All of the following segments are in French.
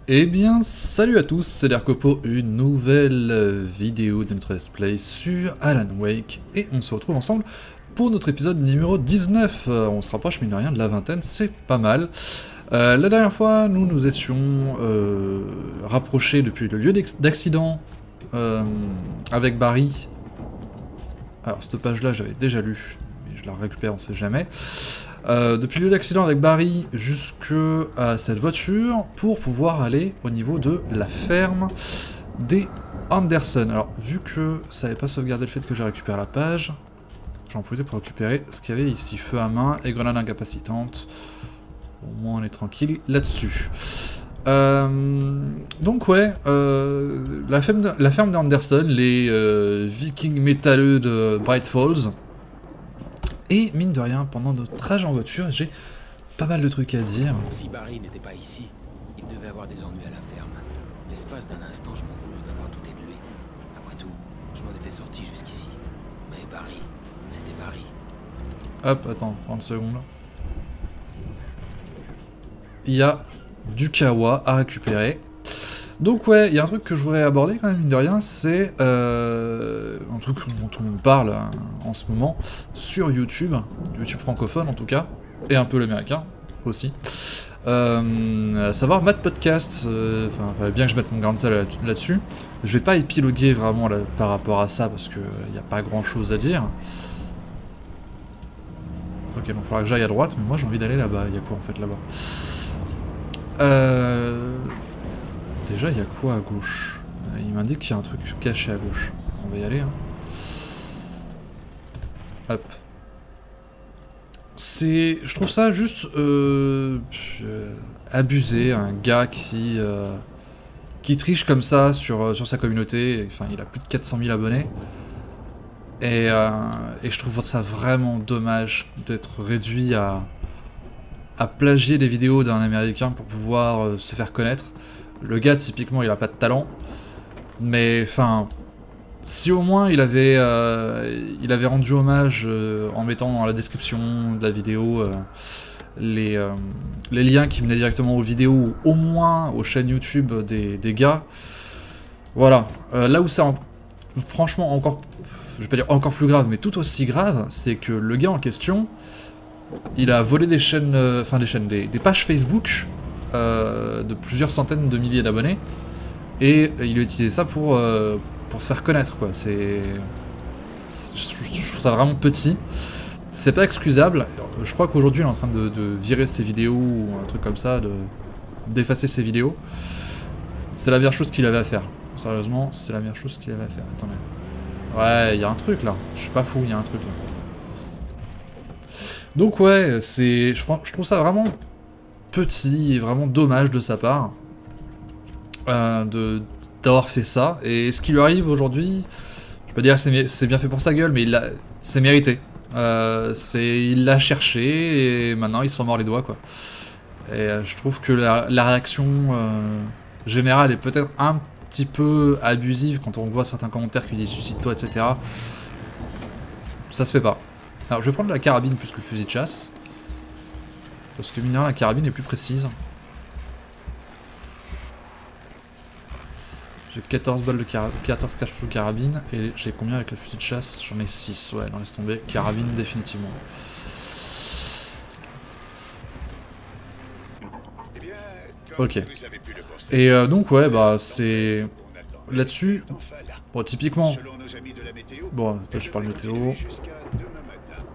Eh bien, salut à tous, c'est Lercopo, une nouvelle vidéo de notre let's play sur Alan Wake, et on se retrouve ensemble pour notre épisode numéro 19. On se rapproche, mine de rien, de la vingtaine, c'est pas mal. La dernière fois, nous nous étions rapprochés depuis le lieu d'accident avec Barry. Alors, cette page-là, j'avais déjà lu, mais je la récupère, on sait jamais. Depuis le lieu d'accident avec Barry jusqu'à cette voiture pour pouvoir aller au niveau de la ferme des Anderson. Alors, vu que ça n'avait pas sauvegardé le fait que j'ai récupéré la page, j'en profitais pour récupérer ce qu'il y avait ici. Feu à main et grenade incapacitante. Au moins on est tranquille là-dessus. Donc ouais, la ferme des Anderson, les vikings métalleux de Bright Falls. Et mine de rien, pendant notre trajet en voiture, j'ai pas mal de trucs à dire. Si Barry n'était pas ici, il devait avoir des ennuis à la ferme. L'espace d'un instant, je m'en voulais d'avoir douté de lui. Après tout, je m'en étais sorti jusqu'ici. Mais Barry, c'était Barry. Hop, attends, 30 secondes. Il y a du kawa à récupérer. Donc ouais, il y a un truc que je voudrais aborder quand même, mine de rien, c'est un truc dont tout le monde parle hein, en ce moment, sur YouTube francophone en tout cas, et un peu l'américain aussi, à savoir Matt Podcast, enfin bien que je mette mon grain de sel là-dessus, je vais pas épiloguer vraiment là, par rapport à ça, parce qu'il n'y a pas grand chose à dire. Ok, donc il faudra que j'aille à droite, mais moi j'ai envie d'aller là-bas, il y a quoi en fait là-bas Déjà, il y a quoi à gauche? Il m'indique qu'il y a un truc caché à gauche. On va y aller, hein. Hop. Je trouve ça juste... abusé, un gars qui triche comme ça sur sa communauté. Enfin, il a plus de 400 000 abonnés. Et je trouve ça vraiment dommage d'être réduit à plagier des vidéos d'un Américain pour pouvoir se faire connaître. Le gars, typiquement, il a pas de talent, mais enfin, si au moins il avait rendu hommage en mettant dans la description de la vidéo les liens qui menaient directement aux vidéos, ou au moins aux chaînes YouTube des gars, voilà. Là où c'est franchement encore, je vais pas dire encore plus grave, mais tout aussi grave, c'est que le gars en question, il a volé des chaînes, des pages Facebook de plusieurs centaines de milliers d'abonnés, et il a utilisé ça pour se faire connaître, quoi. Je trouve ça vraiment petit. C'est pas excusable. Je crois qu'aujourd'hui il est en train de virer ses vidéos ou un truc comme ça, d'effacer ses vidéos. C'est la meilleure chose qu'il avait à faire. Sérieusement, c'est la meilleure chose qu'il avait à faire. Attendez. Ouais, il y a un truc là. Je suis pas fou, il y a un truc là. Donc ouais, je trouve ça vraiment petit et vraiment dommage de sa part d'avoir fait ça. Et ce qui lui arrive aujourd'hui, je peux pas dire que c'est bien fait pour sa gueule, mais c'est mérité. Il l'a cherché et maintenant il s'en mord les doigts, quoi. Et je trouve que la réaction générale est peut-être un petit peu abusive quand on voit certains commentaires qui disent suicide-toi, etc. Ça se fait pas. Alors je vais prendre la carabine plus que le fusil de chasse. Parce que mine de rien, la carabine est plus précise. J'ai 14 balles de 14 cartouches de carabine. Et j'ai combien avec le fusil de chasse? J'en ai 6, ouais, non laisse tomber. Carabine définitivement. Ok. Et donc ouais, bah c'est... Là-dessus... Bon, typiquement... Bon, là je parle météo.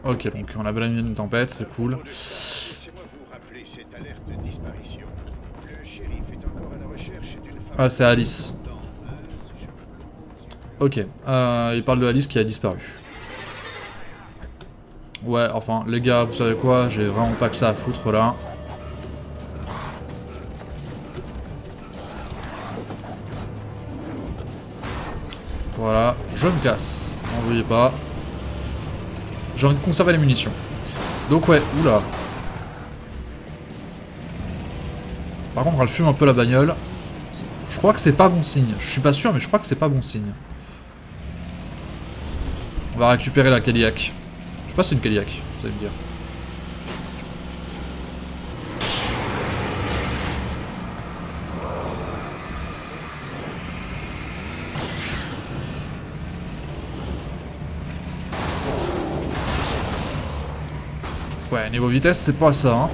Ok, donc on a bien une tempête, c'est cool. Ah, c'est Alice. Ok, il parle de Alice qui a disparu. Ouais, enfin, les gars, vous savez quoi? J'ai vraiment pas que ça à foutre là. Voilà, je me casse. N'en veuillez pas. J'ai envie de conserver les munitions. Donc ouais, oula. Par contre, elle fume un peu la bagnole. Je crois que c'est pas bon signe. Je suis pas sûr, mais je crois que c'est pas bon signe. On va récupérer la Cadillac. Je sais pas si c'est une Cadillac, vous allez me dire. Ouais, niveau vitesse, c'est pas ça, hein.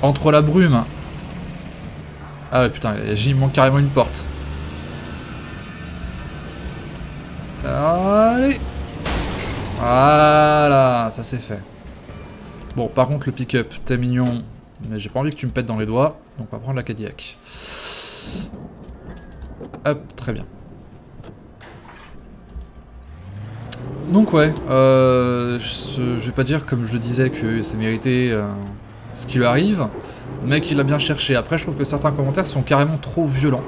Entre la brume... Ah ouais, putain, il manque carrément une porte. Allez. Voilà, ça c'est fait. Bon, par contre, le pick-up, t'es mignon, mais j'ai pas envie que tu me pètes dans les doigts, donc on va prendre la Cadillac. Hop, très bien. Donc ouais, je vais pas dire comme je disais que c'est mérité ce qui lui arrive, mais qu'il a bien cherché. Après, je trouve que certains commentaires sont carrément trop violents.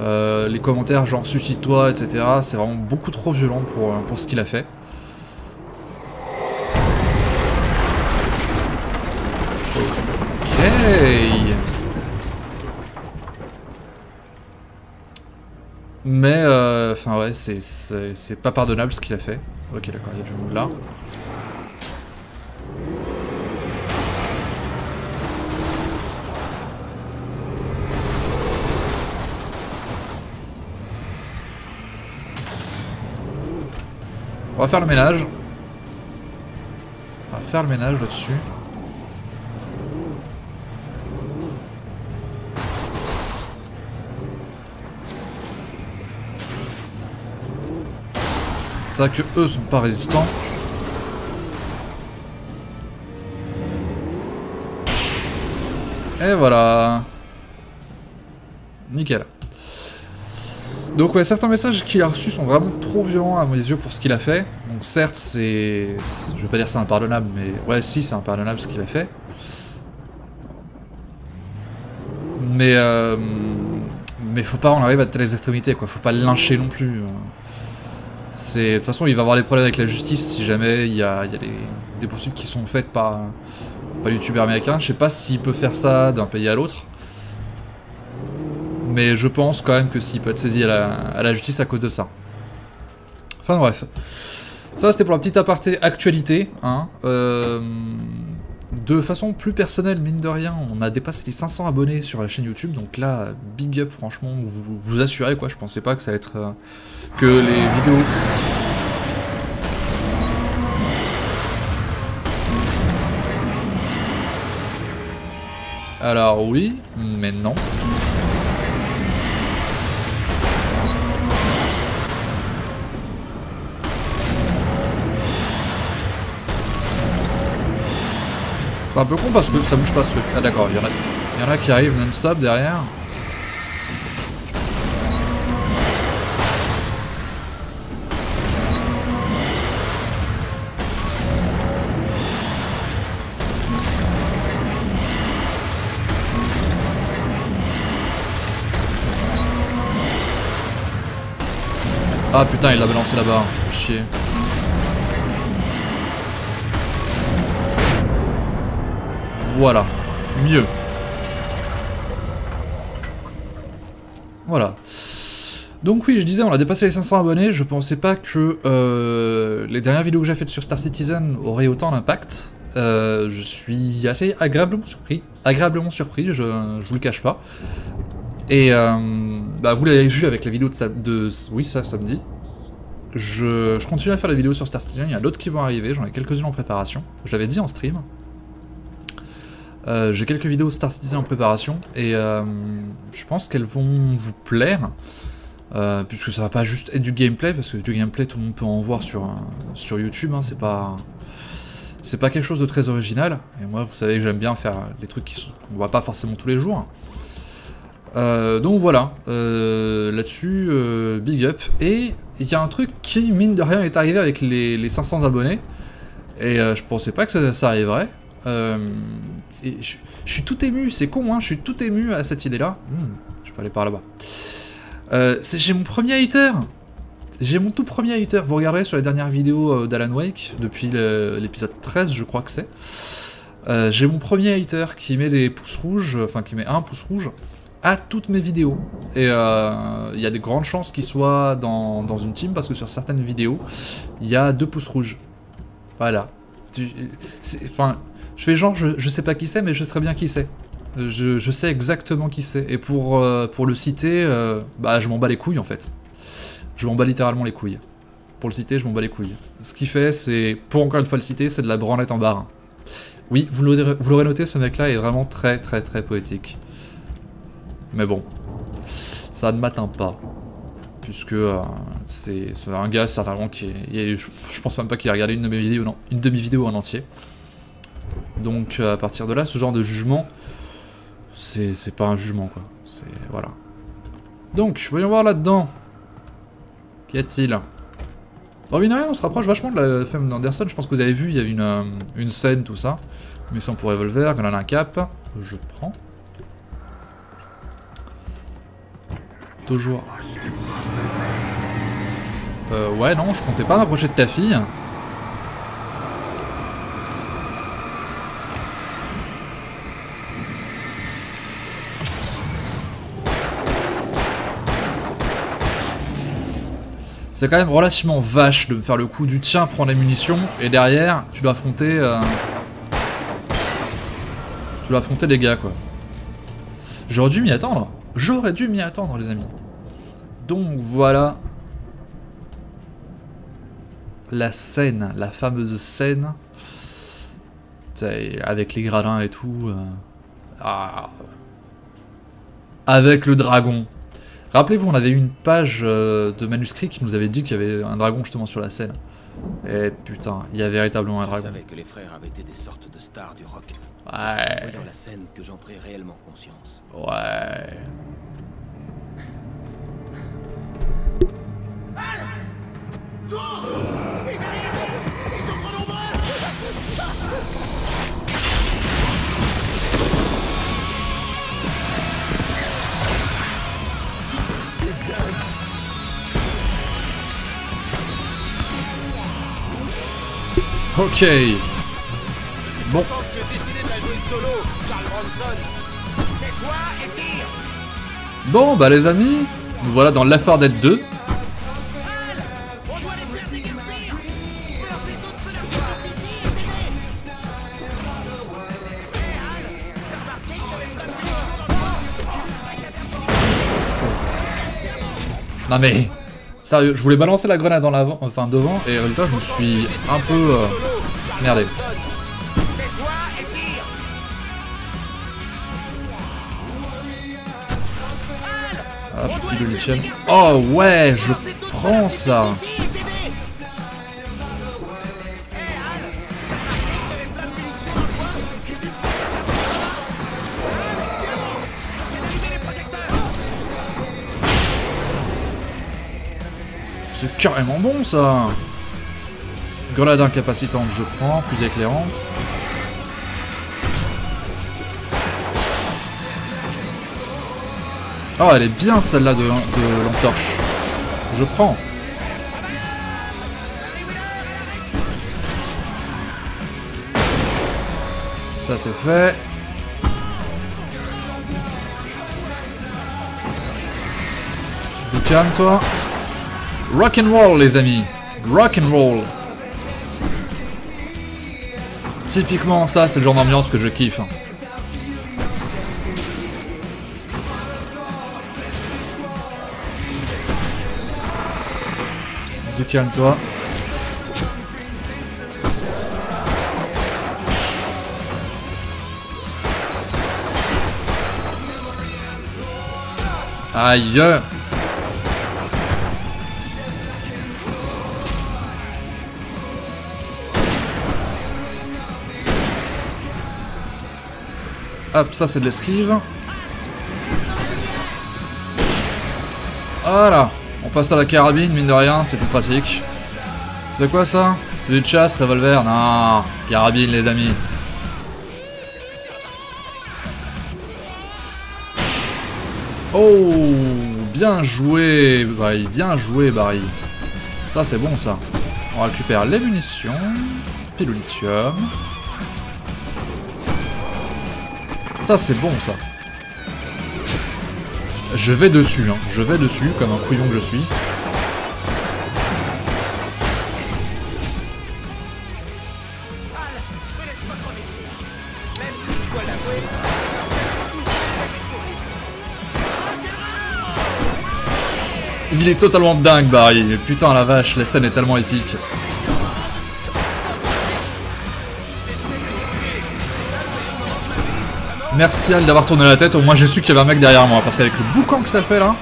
Les commentaires genre suicide-toi, etc., c'est vraiment beaucoup trop violent pour ce qu'il a fait. Ok. Mais, enfin ouais, c'est pas pardonnable ce qu'il a fait. Ok, d'accord, il y a du monde là. On va faire le ménage. On va faire le ménage là-dessus. C'est vrai que eux sont pas résistants. Et voilà. Nickel. Donc ouais, certains messages qu'il a reçus sont vraiment trop violents à mes yeux pour ce qu'il a fait. Donc certes, c'est... Je vais pas dire c'est impardonnable, mais... Ouais, si, c'est impardonnable ce qu'il a fait. Mais faut pas en arriver à telles extrémités, quoi. Faut pas le lyncher non plus. De toute façon, il va avoir des problèmes avec la justice si jamais il y a des poursuites qui sont faites par le youtubeur américain. Je sais pas s'il peut faire ça d'un pays à l'autre. Mais je pense quand même que s'il peut être saisi à la justice à cause de ça. Enfin bref. Ça c'était pour la petite aparté actualité. Hein. De façon plus personnelle, mine de rien, on a dépassé les 500 abonnés sur la chaîne YouTube. Donc là, big up franchement, vous assurez quoi. Je pensais pas que ça allait être... que les vidéos... Alors oui, mais non. C'est un peu con parce que ça bouge pas ce truc. Ah d'accord, il y en a qui arrivent non-stop derrière. Ah putain, il l'a balancé là-bas. Chier. Voilà. Mieux. Voilà. Donc oui, je disais, on a dépassé les 500 abonnés. Je pensais pas que les dernières vidéos que j'ai faites sur Star Citizen auraient autant d'impact. Je suis assez agréablement surpris. Je vous le cache pas. Et bah, vous l'avez vu avec la vidéo de oui, ça, samedi. Je continue à faire les vidéos sur Star Citizen. Il y a d'autres qui vont arriver. J'en ai quelques-unes en préparation. Je l'avais dit en stream. J'ai quelques vidéos Star Citizen en préparation et je pense qu'elles vont vous plaire puisque ça va pas juste être du gameplay, parce que du gameplay tout le monde peut en voir sur YouTube, hein, c'est pas quelque chose de très original, et moi vous savez que j'aime bien faire les trucs qu'on voit pas forcément tous les jours. Donc voilà, là-dessus, big up, et il y a un truc qui, mine de rien, est arrivé avec les 500 abonnés, et je pensais pas que ça arriverait. Et je suis tout ému, c'est con hein, je suis tout ému à cette idée-là. Je peux aller par là-bas. J'ai mon premier hater. J'ai mon tout premier hater. Vous regarderez sur les dernières vidéos d'Alan Wake, depuis l'épisode 13, je crois que c'est. J'ai mon premier hater qui met des pouces rouges, enfin qui met un pouce rouge à toutes mes vidéos. Et il y a des grandes chances qu'il soit dans une team, parce que sur certaines vidéos, il y a 2 pouces rouges. Voilà. Enfin... Je fais genre, je sais pas qui c'est, mais je sais très bien qui c'est. Je sais exactement qui c'est. Et pour le citer, bah je m'en bats les couilles en fait. Je m'en bats littéralement les couilles. Pour le citer, je m'en bats les couilles. Ce qu'il fait, c'est, pour encore une fois le citer, c'est de la branlette en barre. Oui, vous l'aurez noté, ce mec-là est vraiment très poétique. Mais bon, ça ne m'atteint pas. Puisque c'est un gars certainement qui est... Je pense même pas qu'il a regardé une de mes vidéos, non, une demi-vidéo en entier. Donc à partir de là, ce genre de jugement, c'est pas un jugement quoi. C'est... voilà. Donc, voyons voir là-dedans. Qu'y a-t-il? Bon, mine de rien, on se rapproche vachement de la femme d'Anderson. Je pense que vous avez vu, il y a une scène, tout ça. Mission pour revolver, grenade à cap. Je prends. Toujours. Ouais, non, je comptais pas m'approcher de ta fille. C'est quand même relativement vache de me faire le coup du tiens, prends les munitions, et derrière, tu dois affronter... tu dois affronter les gars, quoi. J'aurais dû m'y attendre. J'aurais dû m'y attendre, les amis. Donc, voilà. La scène, la fameuse scène. Avec les gradins et tout. Avec le dragon. Rappelez-vous, on avait eu une page de manuscrit qui nous avait dit qu'il y avait un dragon justement sur la scène. Et putain, il y a véritablement un dragon. Je savais que les frères avaient été des sortes de stars du rock. Ouais. C'est en voyant la scène que j'en pris réellement conscience. Ouais. Ils arrivent! Ils sont trop nombreux! C'est dingue! Ok. Bon. Quand tu as décidé de la jouer solo, Charles Bronson! Tais-toi et tire! Bon, bah les amis, nous voilà dans Left 4 Dead 2. On doit les faire déguerpir! Leur faisceau de feu de force d'ici et t'aider! Hé Al! T'as remarqué que j'avais pas de munitions dans le Non mais, sérieux, je voulais balancer la grenade dans l'avant, enfin devant, et résultat je me suis un peu merdé. Tais-toi et tire! Ah, petit de lithium. Oh ouais, je prends ça. C'est carrément bon ça. Grenade incapacitante, je prends. Fusée éclairante. Oh, elle est bien celle-là de l'entorche. Je prends. Ça c'est fait. Du calme toi. Rock'n'roll les amis. Rock'n'roll. Typiquement ça c'est le genre d'ambiance que je kiffe. Du calme-toi. Aïe. Hop, ça c'est de l'esquive. Voilà. On passe à la carabine, mine de rien, c'est plus pratique. C'est quoi ça? Fusil de chasse, revolver? Non, carabine les amis. Oh, bien joué Barry, bien joué Barry. Ça c'est bon ça. On récupère les munitions, puis le lithium. Ça c'est bon ça. Je vais dessus, hein. Je vais dessus, comme un couillon que je suis. Il est totalement dingue, Barry. Mais putain, la vache, la scène est tellement épique. Merci Al d'avoir tourné la tête, au moins j'ai su qu'il y avait un mec derrière moi, parce qu'avec le boucan que ça fait là...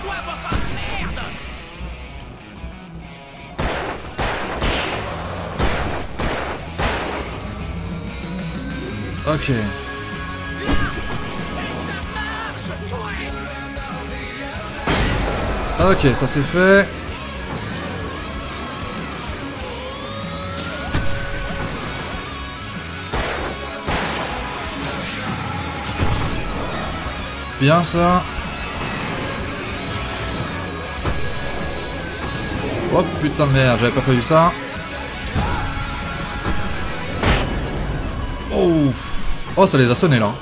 Ok. Ok, ça c'est fait. Bien ça. Oh putain de merde, j'avais pas prévu ça. Oh, oh ça les a sonnés là.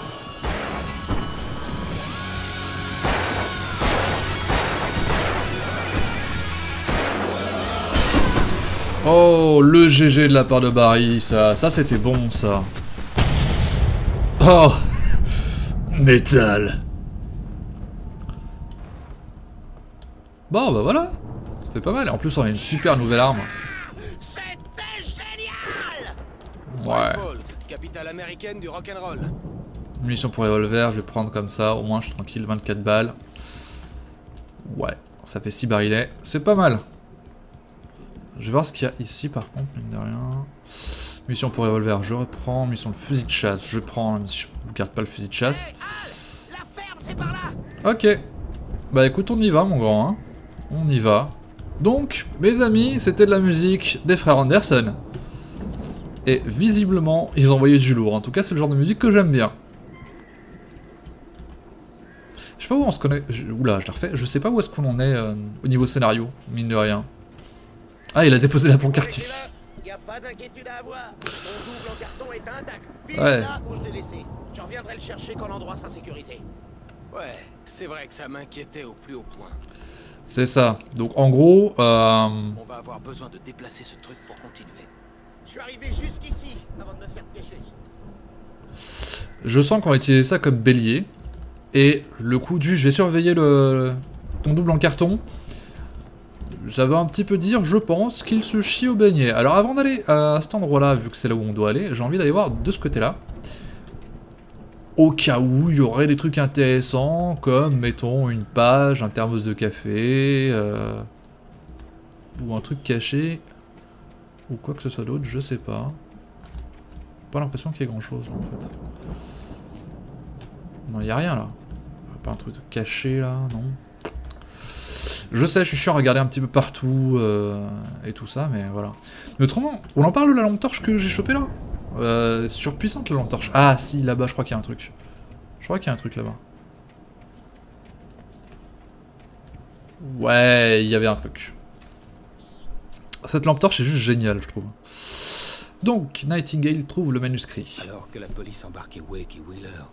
Oh, le GG de la part de Barry, ça c'était bon ça. Oh, métal. Bon bah voilà, c'était pas mal. En plus on a une super nouvelle arme. C'était génial! Ouais. Falls, capitale américaine du rock'n'roll. Munitions pour revolver, je vais prendre comme ça, au moins je suis tranquille, 24 balles. Ouais, ça fait 6 barilets, c'est pas mal. Je vais voir ce qu'il y a ici par contre, mine de rien. Munitions pour revolver, je reprends. Munitions de fusil de chasse, je prends, même si je ne garde pas le fusil de chasse. La ferme, c'est par là! Ok. Bah écoute, on y va mon grand, hein. On y va. Donc, mes amis, c'était de la musique des frères Anderson. Et visiblement, ils envoyaient du lourd. En tout cas, c'est le genre de musique que j'aime bien. Je sais pas où on se connaît... Oula, je la refais. Je sais pas où est-ce qu'on en est au niveau scénario, mine de rien. Ah, il a déposé la pancarte ici. Y a pas d'inquiétude à avoir. Mon double en carton est intact. Pile Ouais. là où je l'ai laissé. Je reviendrai le chercher quand l'endroit sera sécurisé. Ouais, c'est vrai que ça m'inquiétait au plus haut point. C'est ça. Donc en gros... On va avoir besoin de déplacer ce truc pour continuer. Je suis arrivé jusqu'ici avant de me faire piéger. Je sens qu'on va utiliser ça comme bélier. Et le coup du... Je vais surveiller ton double en carton. Ça veut un petit peu dire, je pense, qu'il se chie au beignet. Alors avant d'aller à cet endroit-là, vu que c'est là où on doit aller, j'ai envie d'aller voir de ce côté-là. Au cas où il y aurait des trucs intéressants, comme, mettons, une page, un thermos de café, ou un truc caché, ou quoi que ce soit d'autre, je sais pas. Pas l'impression qu'il y ait grand-chose, là, en fait. Non, il y a rien, là. Pas un truc caché, là, non. Je sais, je suis chiant à regarder un petit peu partout, et tout ça, mais voilà. Mais autrement, on en parle de la lampe torche que j'ai chopée, là? Surpuissante la lampe torche. Ah si, là-bas, je crois qu'il y a un truc. Je crois qu'il y a un truc là-bas. Ouais, il y avait un truc. Cette lampe torche est juste géniale, je trouve. Donc, Nightingale trouve le manuscrit. Alors que la police embarquait Wake et Wheeler,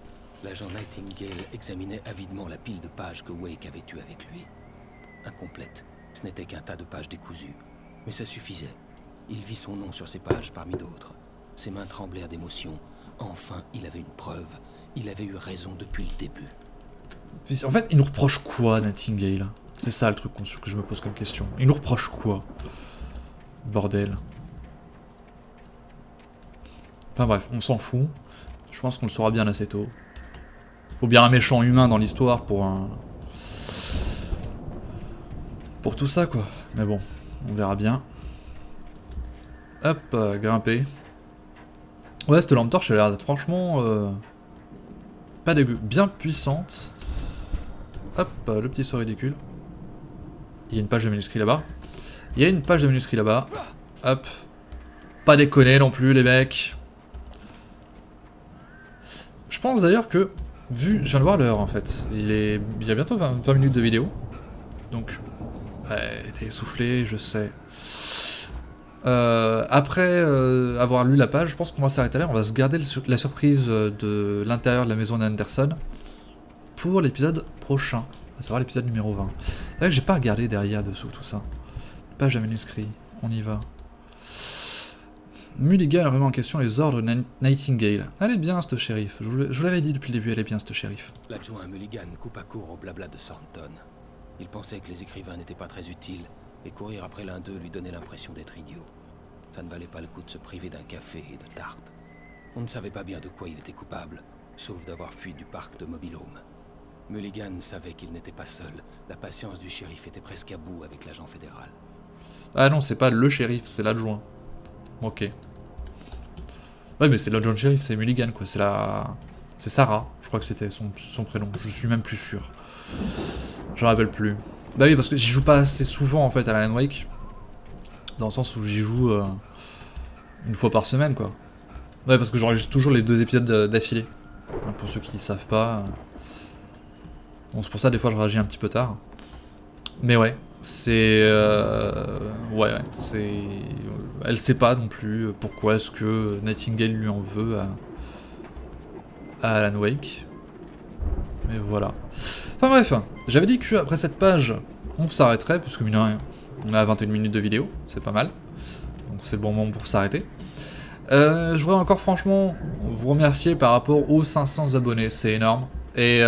l'agent Nightingale examinait avidement la pile de pages que Wake avait eue avec lui. Incomplète, ce n'était qu'un tas de pages décousues. Mais ça suffisait. Il vit son nom sur ces pages parmi d'autres. Ses mains tremblèrent d'émotion. Enfin, il avait une preuve. Il avait eu raison depuis le début. En fait, il nous reproche quoi, Nightingale? C'est ça le truc que je me pose comme question. Il nous reproche quoi? Bordel. Enfin bref, on s'en fout. Je pense qu'on le saura bien assez tôt. Faut bien un méchant humain dans l'histoire pour un... Pour tout ça, quoi. Mais bon, on verra bien. Hop, grimper. Ouais, cette lampe torche, elle a l'air d'être franchement... pas dégueu. Bien puissante. Hop, le petit saut ridicule. Il y a une page de manuscrit là-bas. Il y a une page de manuscrit là-bas. Hop. Pas déconner non plus, les mecs. Je pense d'ailleurs que... Vu... Je viens de voir l'heure, en fait. Il y a bientôt 20 minutes de vidéo. Donc... Ouais, t'es essoufflé, je sais. Après avoir lu la page, je pense qu'on va s'arrêter là. On va se garder la surprise de l'intérieur de la maison d'Anderson pour l'épisode prochain. Ça sera l'épisode numéro 20. C'est vrai que j'ai pas regardé derrière, dessous, tout ça. Page à manuscrit, on y va. Mulligan remet en question les ordres de Nightingale. Elle est bien, cette shérif. Je vous l'avais dit depuis le début, elle est bien, cette shérif. L'adjoint Mulligan coupa court au blabla de Thornton. Il pensait que les écrivains n'étaient pas très utiles, et courir après l'un d'eux lui donnait l'impression d'être idiot. Ça ne valait pas le coup de se priver d'un café et de tartes. On ne savait pas bien de quoi il était coupable, sauf d'avoir fui du parc de Mobile Home. Mulligan savait qu'il n'était pas seul. La patience du shérif était presque à bout avec l'agent fédéral. Ah non, c'est pas le shérif, c'est l'adjoint. Ok. Ouais, mais c'est l'adjoint de shérif, c'est Mulligan, quoi. C'est la... C'est Sarah, je crois que c'était son prénom. Je suis même plus sûr. Je me rappelle plus. Bah oui, parce que j'y joue pas assez souvent, en fait, à Alan Wake. Dans le sens où j'y joue une fois par semaine, quoi. Ouais, parce que j'enregistre toujours les 2 épisodes d'affilée. Pour ceux qui ne savent pas. Bon, c'est pour ça, des fois, je réagis un petit peu tard. Mais ouais, c'est... ouais, c'est... Elle sait pas non plus pourquoi est-ce que Nightingale lui en veut à Alan Wake. Mais voilà. Enfin bref, j'avais dit qu'après cette page, on s'arrêterait, puisque mine de rien, on a 21 minutes de vidéo, c'est pas mal. Donc c'est le bon moment pour s'arrêter. Je voudrais encore franchement vous remercier par rapport aux 500 abonnés, c'est énorme. Et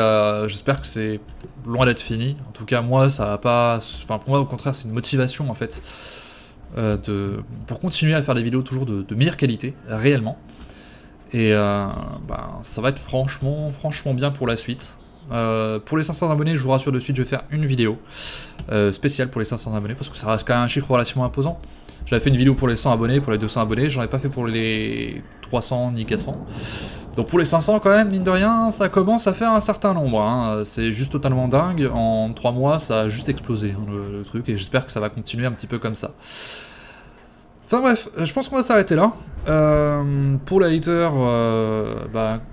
j'espère que c'est loin d'être fini. En tout cas, moi, ça va pas... Enfin, pour moi, au contraire, c'est une motivation, en fait, pour continuer à faire des vidéos toujours de meilleure qualité, réellement. Et ça va être franchement bien pour la suite. Pour les 500 abonnés, je vous rassure de suite, je vais faire une vidéo spéciale pour les 500 abonnés, parce que ça reste quand même un chiffre relativement imposant. J'avais fait une vidéo pour les 100 abonnés, pour les 200 abonnés, j'en ai pas fait pour les 300 ni 400. Donc pour les 500 quand même, mine de rien, ça commence à faire un certain nombre. Hein. C'est juste totalement dingue, en 3 mois ça a juste explosé hein, le truc, et j'espère que ça va continuer un petit peu comme ça. Enfin bref, je pense qu'on va s'arrêter là. Pour le hater,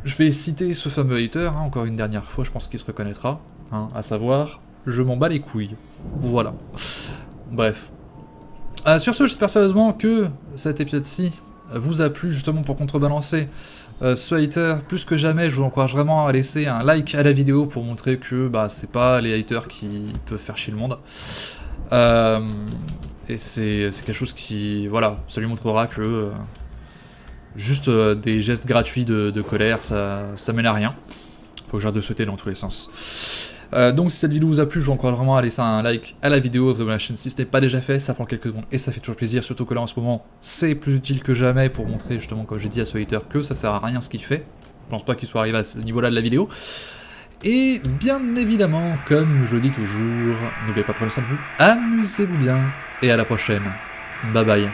je vais citer ce fameux hater, hein, encore une dernière fois, je pense qu'il se reconnaîtra. Hein, à savoir, je m'en bats les couilles. Voilà. Bref. Sur ce, j'espère sérieusement que cet épisode-ci vous a plu, justement pour contrebalancer ce hater. Plus que jamais, je vous encourage vraiment à laisser un like à la vidéo pour montrer que c'est pas les haters qui peuvent faire chier le monde. Et c'est quelque chose qui, voilà, ça lui montrera que juste des gestes gratuits de colère, ça mène à rien. Faut que j'arrête de sauter dans tous les sens. Donc si cette vidéo vous a plu, je vous encourage vraiment à laisser un like à la vidéo, vous abonner à la chaîne si ce n'est pas déjà fait, ça prend quelques secondes et ça fait toujours plaisir, surtout que là en ce moment c'est plus utile que jamais pour montrer justement, comme j'ai dit à ce hater, que ça sert à rien ce qu'il fait. Je pense pas qu'il soit arrivé à ce niveau là de la vidéo. Et bien évidemment, comme je dis toujours, n'oubliez pas de prendre soin de vous, amusez-vous bien, et à la prochaine. Bye bye.